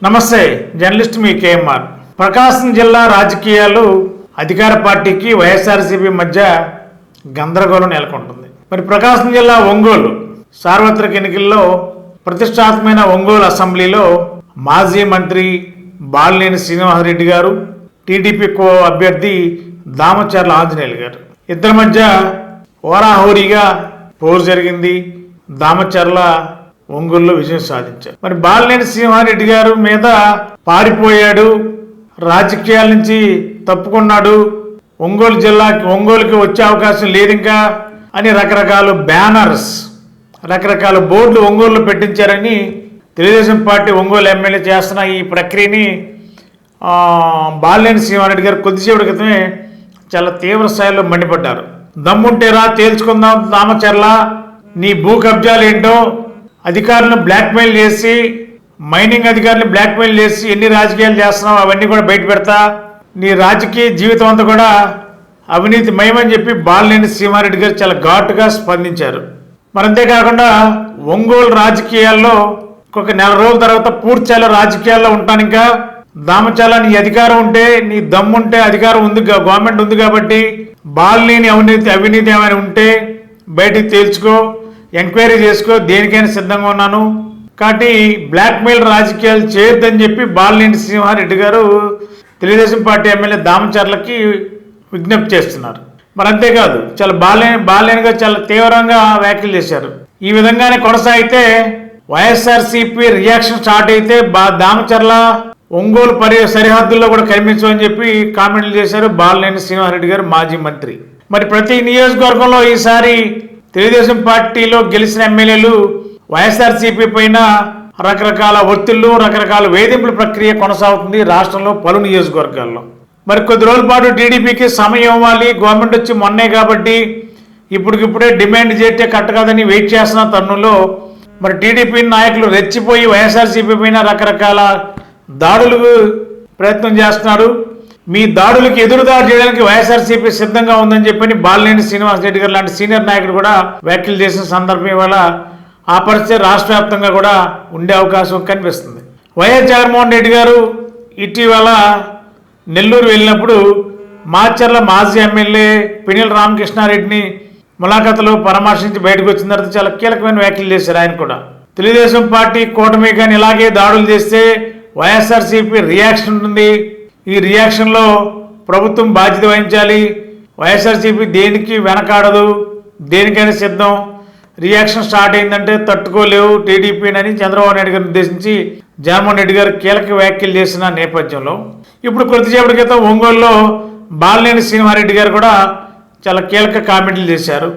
నమస్తే, జర్నలిస్ట్ మీ కేఎంఆర్. ప్రకాశం జిల్లా రాజకీయాలు అధికార పార్టీకి వైఎస్ఆర్సీపీ మధ్య గందరగోళం నెలకొంటుంది. మరి ప్రకాశం జిల్లా ఒంగోలు సార్వత్రిక ఎన్నికల్లో ప్రతిష్టాత్మకమైన ఒంగోలు అసెంబ్లీలో మాజీ మంత్రి బాలినేని శ్రీనివాసరెడ్డి గారు, టీడీపీ కో అభ్యర్థి దామచర్ల ఆంజనేయులు గారు ఇద్దరి మధ్య హోరాహోరీగా పోరు జరిగింది. దామచర్ల ఒంగోలులో విజయం సాధించారు. మరి బాలినేని శ్రీనివాసరెడ్డి గారు మీద పారిపోయాడు, రాజకీయాల నుంచి తప్పుకున్నాడు, ఒంగోలుకి వచ్చే అవకాశం లేదు ఇంకా అని రకరకాల బ్యానర్స్, రకరకాల బోర్డులు ఒంగోలులో పెట్టించారని తెలుగుదేశం పార్టీ ఒంగోలు ఎమ్మెల్యే చేస్తున్న ఈ ప్రక్రియని బాలినేని శ్రీనివాసరెడ్డి గారు కొద్దిసేపటి క్రితమే చాలా తీవ్ర స్థాయిలో మండిపడ్డారు. దమ్ముంటేరా తేల్చుకుందాం దామచర్ల, నీ భూ కబ్జాలు ఏంటో, అధికారులను బ్లాక్మెయిల్ చేసి, మైనింగ్ అధికారులను బ్లాక్మెయిల్ చేసి ఎన్ని రాజకీయాలు చేస్తున్నావు అవన్నీ కూడా బయట పెడతా, నీ రాజకీయ జీవితం అంతా కూడా అవినీతి మయమని చెప్పి బాలినేని శ్రీనివాసరెడ్డి గారు చాలా ఘాటుగా స్పందించారు. మరి అంతేకాకుండా ఒంగోలు రాజకీయాల్లో ఒక నెల రోజుల తర్వాత పూర్తిస్థాయిలో రాజకీయాల్లో ఉంటాను, ఇంకా దామచర్ల నీ అధికారం ఉంటే, నీ దమ్ముంటే, అధికారం ఉంది, గవర్నమెంట్ ఉంది కాబట్టి బాలినేని అవినీతి ఏమైనా ఉంటే బయటికి తేల్చుకో, ఎంక్వైరీ చేసుకో, దేనికైనా సిద్ధంగా ఉన్నాను, కాబట్టి బ్లాక్మెయిల్ రాజకీయాలు చేయొద్దని చెప్పి బాలినేని శ్రీనివాసరెడ్డి గారు తెలుగుదేశం పార్టీ ఎమ్మెల్యే దామచర్లకి విజ్ఞప్తి చేస్తున్నారు. మరి అంతేకాదు చాలా బాలినేని గారు చాలా తీవ్రంగా వ్యాఖ్యలు చేశారు. ఈ విధంగానే కొనసాగితే వైఎస్ఆర్సీపీ రియాక్షన్ స్టార్ట్ అయితే దామచర్ల ఒంగోలు సరిహద్దుల్లో కూడా కనిపించమని చెప్పి కామెంట్లు చేశారు బాలినేని శ్రీనివాసరెడ్డి గారు, మాజీ మంత్రి. మరి ప్రతి నియోజకవర్గంలో ఈసారి తెలుగుదేశం పార్టీలో గెలిచిన ఎమ్మెల్యేలు వైఎస్ఆర్సీపీ పైన రకరకాల ఒత్తిళ్లు, రకరకాల వేధింపుల ప్రక్రియ కొనసాగుతుంది రాష్ట్రంలో పలు నియోజకవర్గాల్లో. మరి కొద్ది రోజుల పాటు టీడీపీకి సమయం ఇవ్వాలి, గవర్నమెంట్ వచ్చి మొన్నే కాబట్టి ఇప్పటికిప్పుడే డిమాండ్ చేస్తే కట్టకాదని వెయిట్ చేస్తున్న తరుణంలో మరి టీడీపీ నాయకులు రెచ్చిపోయి వైఎస్ఆర్సీపీ పైన రకరకాల దాడులకు ప్రయత్నం చేస్తున్నారు. మీ దాడులకు ఎదురుదాడి చేయడానికి వైఎస్ఆర్సీపీ సిద్ధంగా ఉందని చెప్పని బాలినేని శ్రీనివాసరెడ్డి గారు లాంటి సీనియర్ నాయకుడు కూడా వ్యాఖ్యలు చేసిన సందర్భం వల్ల ఆ పరిస్థితి రాష్ట్ర వ్యాప్తంగా కూడా ఉండే అవకాశం కనిపిస్తుంది. వైఎస్ జగన్మోహన్ రెడ్డి గారు ఇటీవల నెల్లూరు వెళ్ళినప్పుడు మాచర్ల మాజీ ఎమ్మెల్యే పినిల రామకృష్ణారెడ్డిని ములాఖాతులో పరామర్శించి బయటకు వచ్చిన తర్వాత చాలా కీలకమైన వ్యాఖ్యలు చేశారు. ఆయన కూడా తెలుగుదేశం పార్టీ కూటమి కానీ ఇలాగే దాడులు చేస్తే వైఎస్ఆర్సీపీ రియాక్షన్ ఉంటుంది, ఈ రియాక్షన్లో ప్రభుత్వం బాధ్యత వహించాలి, వైఎస్ఆర్సీపీ దేనికి వెనకాడదు, దేనికైనా సిద్ధం, రియాక్షన్ స్టార్ట్ అయిందంటే తట్టుకోలేవు టీడీపీనని చంద్రబాబు నాయుడు గారిని ఉద్దేశించి జగన్మోహన్ రెడ్డి గారు కీలక వ్యాఖ్యలు చేసిన నేపథ్యంలో ఇప్పుడు కొద్దిసేపటి క్రితం ఒంగోలులో బాలినేని శ్రీనివాసరెడ్డి గారు కూడా చాలా కీలక కామెంట్లు చేశారు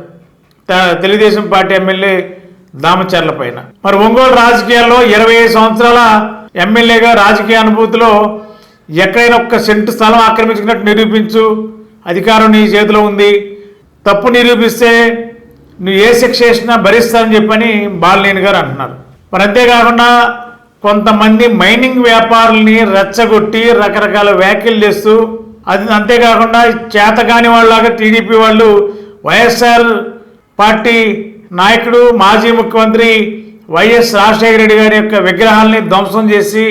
తెలుగుదేశం పార్టీ ఎమ్మెల్యే దామచర్ల పైన. మరి ఒంగోలు రాజకీయాల్లో 25 సంవత్సరాల ఎమ్మెల్యేగా రాజకీయ అనుభూతిలో ఎక్కడైనా ఒక్క సెంటు స్థలం ఆక్రమించుకున్నట్టు నిరూపించు, అధికారం నీ చేతిలో ఉంది, తప్పు నిరూపిస్తే నువ్వు ఏ శిక్ష చేసినా భరిస్తానని చెప్పని బాలినేని గారు అంటున్నారు. మరి అంతేకాకుండా కొంతమంది మైనింగ్ వ్యాపారుల్ని రెచ్చగొట్టి రకరకాల వ్యాఖ్యలు చేస్తూ, అంతేకాకుండా చేతకాని వాళ్ళలాగా టీడీపీ వాళ్ళు వైఎస్ఆర్ పార్టీ నాయకుడు మాజీ ముఖ్యమంత్రి వైఎస్ రాజశేఖర రెడ్డి గారి యొక్క విగ్రహాలని ధ్వంసం చేసి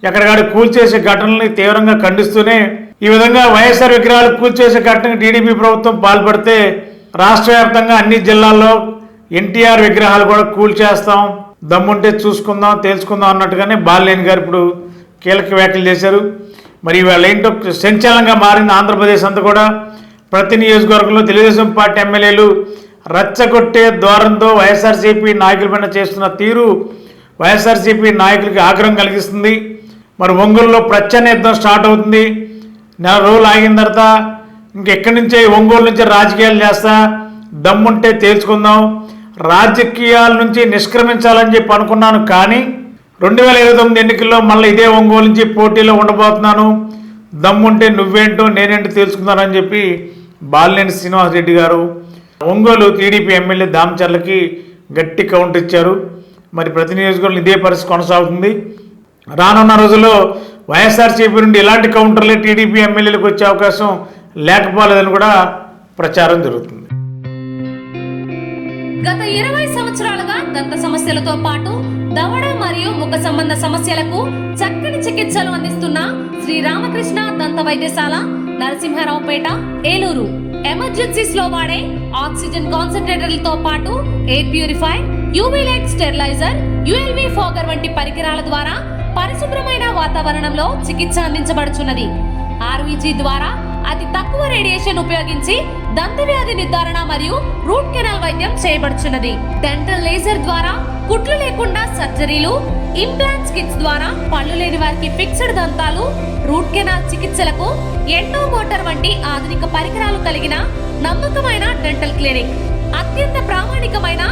ఎక్కడికాడ కూల్చేసే ఘటనల్ని తీవ్రంగా ఖండిస్తూనే ఈ విధంగా వైఎస్ఆర్ విగ్రహాలు కూల్చేసే ఘటనకు టీడీపీ ప్రభుత్వం పాల్పడితే రాష్ట్ర వ్యాప్తంగా అన్ని జిల్లాల్లో ఎన్టీఆర్ విగ్రహాలు కూడా కూల్చేస్తాం, దమ్ముంటే చూసుకుందాం, తేల్చుకుందాం అన్నట్టుగానే బాలినేని గారు ఇప్పుడు కీలక వ్యాఖ్యలు చేశారు. మరి ఇవాళ ఏంటో సంచలనంగా మారింది ఆంధ్రప్రదేశ్ అంతా కూడా. ప్రతి నియోజకవర్గంలో తెలుగుదేశం పార్టీ ఎమ్మెల్యేలు రచ్చగొట్టే ద్వారంతో వైఎస్ఆర్సీపీ నాయకులపైన చేస్తున్న తీరు వైఎస్ఆర్సీపీ నాయకులకి ఆగ్రహం కలిగిస్తుంది. మరి ఒంగోలులో ప్రచ్ఛన్న యుద్ధం స్టార్ట్ అవుతుంది. నెల రోజులు ఆగిన తర్వాత ఇంకెక్కడి నుంచే ఒంగోలు నుంచి రాజకీయాలు చేస్తా, దమ్ముంటే తేల్చుకుందాం, రాజకీయాల నుంచి నిష్క్రమించాలని చెప్పి అనుకున్నాను, కానీ 2029 ఎన్నికల్లో మళ్ళీ ఇదే ఒంగోలు నుంచి పోటీలో ఉండబోతున్నాను, దమ్ముంటే నువ్వేంటో నేనేంటో తెలుసుకుందానని చెప్పి బాలినేని శ్రీనివాసరెడ్డి గారు ఒంగోలు టీడీపీ ఎమ్మెల్యే దామచర్లకి గట్టి కౌంటర్ ఇచ్చారు. మరి ప్రతి నియోజకవర్గంలో ఇదే పరిస్థితి కొనసాగుతుంది. రానున్న రోజుల్లో వైఎస్ఆర్సీపీ నుండి ఇలాంటి కౌంటర్లే టీడీపీ ఎమ్మెల్యేలకు వచ్చే అవకాశం లేకపోలేదని కూడా ప్రచారం జరుగుతుంది. గత 20 సంవత్సరాలుగా దంత సమస్యలతో పాటు దవడ మరియు ముఖ సంబంధ సమస్యలకు చక్కని చికిత్సలు అందిస్తున్న శ్రీ రామకృష్ణ దంత వైద్యశాల, నరసింహారావుపేట, ఏలూరు. ఎమర్జెన్సీస్ లో వాడే ఆక్సిజన్ కాన్సంట్రేటర్లతో పాటు air purify, UV light steriliser, ULV fogger వంటి పరికరాల ద్వారా పరిశుభ్రమైన వాతావరణంలో చికిత్స అందించబడుచున్నది. ఆర్వీజీ ద్వారా అతి తక్కువ రేడియేషన్ ఉపయోగించి దంత వ్యాధి నిర్ధారణ మరియు రూట్ కెనాల్ వైద్యం చేయబడుచున్నది. డెంటల్ లేజర్ ద్వారా కుట్లు లేకుండా సర్జరీలు, ఇంప్లాంట్స్ కిట్స్ ద్వారా పళ్ళు లేని వారికి ఫిక్స్డ్ దంతాలు, రూట్ కెనాల్ చికిత్సలకు ఎండో మోటార్ వంటి ఆధునిక పరికరాలు కలిగిన నమ్మకమైన డెంటల్ క్లినిక్. అత్యంత ప్రామాణికమైన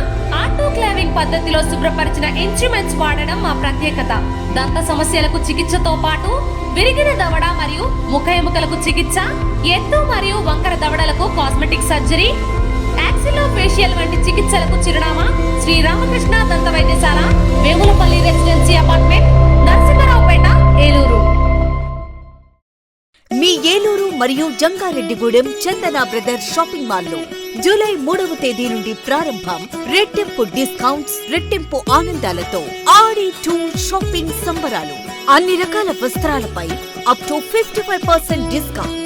ఆటోక్లావింగ్ పద్ధతిలో శుభ్రపరిచిన ఇన్స్ట్రుమెంట్స్ వాడడం మా ప్రత్యేకత. దంత సమస్యలకు చికిత్సతో పాటు విరిగిన దవడ మరియు ముఖ ఎముకలకు చికిత్స, ఎత్తు మరియు వంకర దవడలకు కాస్మెటిక్ సర్జరీ, యాక్సిలోఫేషియల్ వంటి చికిత్సలకు చిరునామా శ్రీ రామకృష్ణ దంత వైద్యశాల, వేములపల్లి రెసిడెన్సీ అపార్ట్మెంట్, నరసింహారావుపేట, ఏలూరు. మీ ఏలూరు మరియు జంగారెడ్డిగూడెం చందన బ్రదర్స్ షాపింగ్ మాల్ లో జూలై 3వ తేదీ నుండి ప్రారంభం. రెట్టింపు డిస్కౌంట్స్, రెట్టింపు ఆనందాలతో ఆడి టూర్ షాపింగ్ సంబరాలు. అన్ని రకాల వస్త్రాలపై అప్ టు 55% డిస్కౌంట్.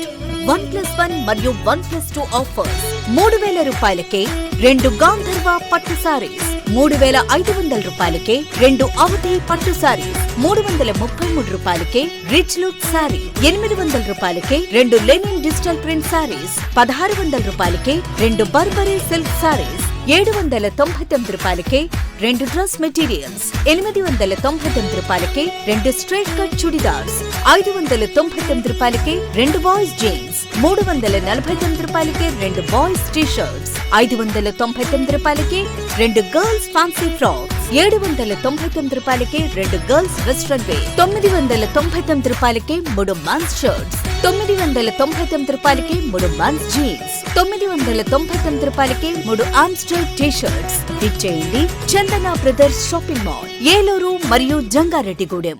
1+1 మరియు 1+2 ఆఫర్స్. 3,000 రూపాయలకే 2 గాంధర్వ పట్టు సారీస్, 3,500 రూపాయలకే 2 అవధి పట్టు సారీస్, 333 రూపాయలకే రిచ్ లుక్ సారీ, 800 రూపాయలకే 2 లెనిన్ డిజిటల్ ప్రింట్ సారీస్, 1,600 రూపాయలకే 2 బర్బరీ సిల్క్ సారీస్, 799 రూపాయలకే 2 డ్రెస్ మెటీరియల్స్, 899 రూపాయలకే 2 స్ట్రైట్ కట్ చుడిదార్స్, 599 రూపాయలకే 2 బాయ్స్ జీన్స్, 349 రూపాయలకే 2 బాయ్స్ టీ షర్ట్స్, 599 రూపాయలకే 2 గర్ల్స్ ఫ్యాన్సీ ఫ్రాక్స్, 799 రూపాయలకే 2 గర్ల్స్ వెస్ట్రన్ వేర్, 999 రూపాయలకే 3 మెన్స్ షర్ట్స్, 999 రూపాయలకే 3 మెన్స్ జీన్స్, 999 రూపాయలకే 3 ఆమ్స్టర్ టీ షర్ట్స్. ఇచ్చేయండి చందన బ్రదర్స్ షాపింగ్ మాల్, ఏలూరు మరియు జంగారెడ్డిగూడెం.